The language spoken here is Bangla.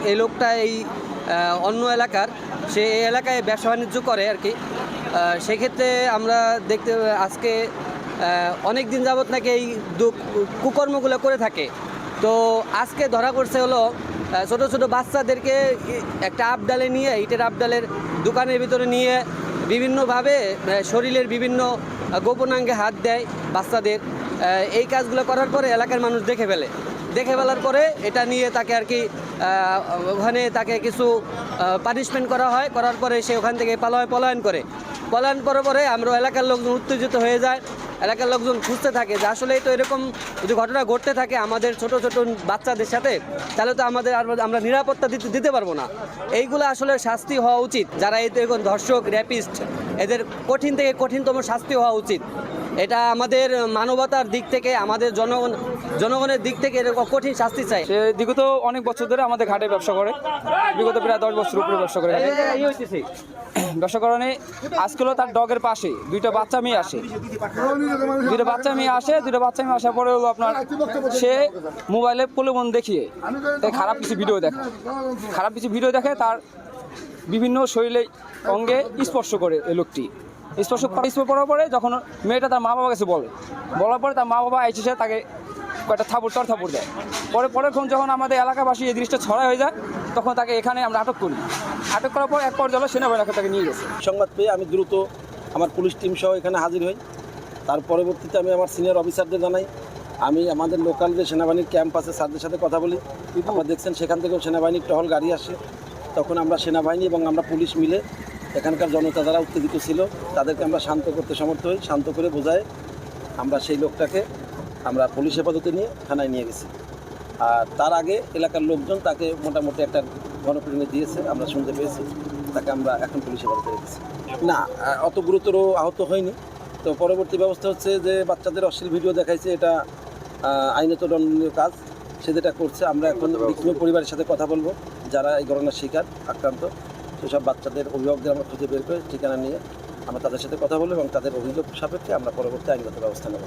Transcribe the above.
এই লোকটা এই অন্য এলাকার, সে এই এলাকায় ব্যবসা বাণিজ্য করে আর কি। সেক্ষেত্রে আমরা দেখতে আজকে অনেক দিন যাবৎ নাকি এই কুকর্মগুলো করে থাকে। তো আজকে ধরা পড়ছে হলো ছোট ছোট বাচ্চাদেরকে একটা আবডালে নিয়ে, ইটের আবডালের দোকানের ভিতরে নিয়ে বিভিন্নভাবে শরীরের বিভিন্ন গোপনাঙ্গে হাত দেয় বাচ্চাদের। এই কাজগুলো করার পরে এলাকার মানুষ দেখে ফেলার পরে এটা নিয়ে তাকে আর কি ওখানে তাকে কিছু পানিশমেন্ট করা হয়। করার পরে সে ওখান থেকে পলায়ন করার পরে আমরা এলাকার লোকজন উত্তেজিত হয়ে যায়। এলাকার লোকজন খুঁজতে থাকে যে আসলে তো এরকম যদি ঘটনা ঘটতে থাকে আমাদের ছোট ছোট বাচ্চাদের সাথে, তাহলে তো আমরা নিরাপত্তা দিতে পারবো না। এইগুলো আসলে শাস্তি হওয়া উচিত। যারা এরকম ধর্ষক, র্যাপিস্ট, এদের কঠিন থেকে কঠিনতম শাস্তি হওয়া উচিত। এটা আমাদের মানবতার দিক থেকে, আমাদের জনগণের দিক থেকে এরকম কঠিন শাস্তি চাই। সে বিগত অনেক বছর ধরে আমাদের ঘাটে ব্যবসা করে, বিগত প্রায় 10 বছর উপরে ব্যবসা করে। ব্যবসা করানে আজকেও তার ডগের পাশে দুইটা বাচ্চা মেয়ে আসে। দুইটা বাচ্চা মেয়ে আসার পরে হলো আপনার সে মোবাইলে প্রলোভন দেখিয়ে খারাপ কিছু ভিডিও দেখে, তার বিভিন্ন শরীরে অঙ্গে স্পর্শ করে এই লোকটি। স্পর্শ করার পরে যখন মেয়েটা তার মা বাবার কাছে বলার পরে তার মা বাবা এসে তাকে কয়েকটা থাপড় দেয়। পরেক্ষণ যখন আমাদের এলাকাবাসী এই জিনিসটা ছড়া হয়ে যায়, তখন তাকে এখানে আমরা আটক করার পর এক পর্যায়ে সেনাবাহিনী তাকে নিয়ে গেছে। সংবাদ পেয়ে আমি দ্রুত আমার পুলিশ টিম সহ এখানে হাজির হই। তার পরবর্তীতে আমি আমার সিনিয়র অফিসারদের জানাই। আমি আমাদের লোকাল যে সেনাবাহিনীর ক্যাম্প আছে স্যারদের সাথে কথা বলি। আপনারা দেখছেন সেখান থেকেও সেনাবাহিনীর টহল গাড়ি আসে। তখন আমরা সেনাবাহিনী এবং আমরা পুলিশ মিলে এখানকার জনতা যারা উত্তেজিত ছিল তাদেরকে আমরা শান্ত করতে সমর্থ হই। শান্ত করে বোঝায় আমরা সেই লোকটাকে আমরা পুলিশ হেফাজতে নিয়ে থানায় নিয়ে গেছি। আর তার আগে এলাকার লোকজন তাকে মোটামুটি একটা গণপিটুনি দিয়েছে, আমরা শুনতে পেয়েছি। তাকে আমরা এখন পুলিশ হেফাজতে রেখেছি। না, অত গুরুতর আহত হয়নি। তো পরবর্তী ব্যবস্থা হচ্ছে যে বাচ্চাদের অশ্লীল ভিডিও দেখাইছে, এটা আইনত দণ্ডনীয় কাজ। সে যেটা করছে, আমরা এখন ভিক্টিমের পরিবারের সাথে কথা বলবো, যারা এই ঘটনার শিকার আক্রান্ত। সেসব বাচ্চাদের অভিভাবকদের আমরা খুঁজে বের করে ঠিকানা নিয়ে আমরা তাদের সাথে কথা বলবো এবং তাদের অভিযোগ সাপেক্ষে আমরা পরবর্তী আইনগত ব্যবস্থা নেব।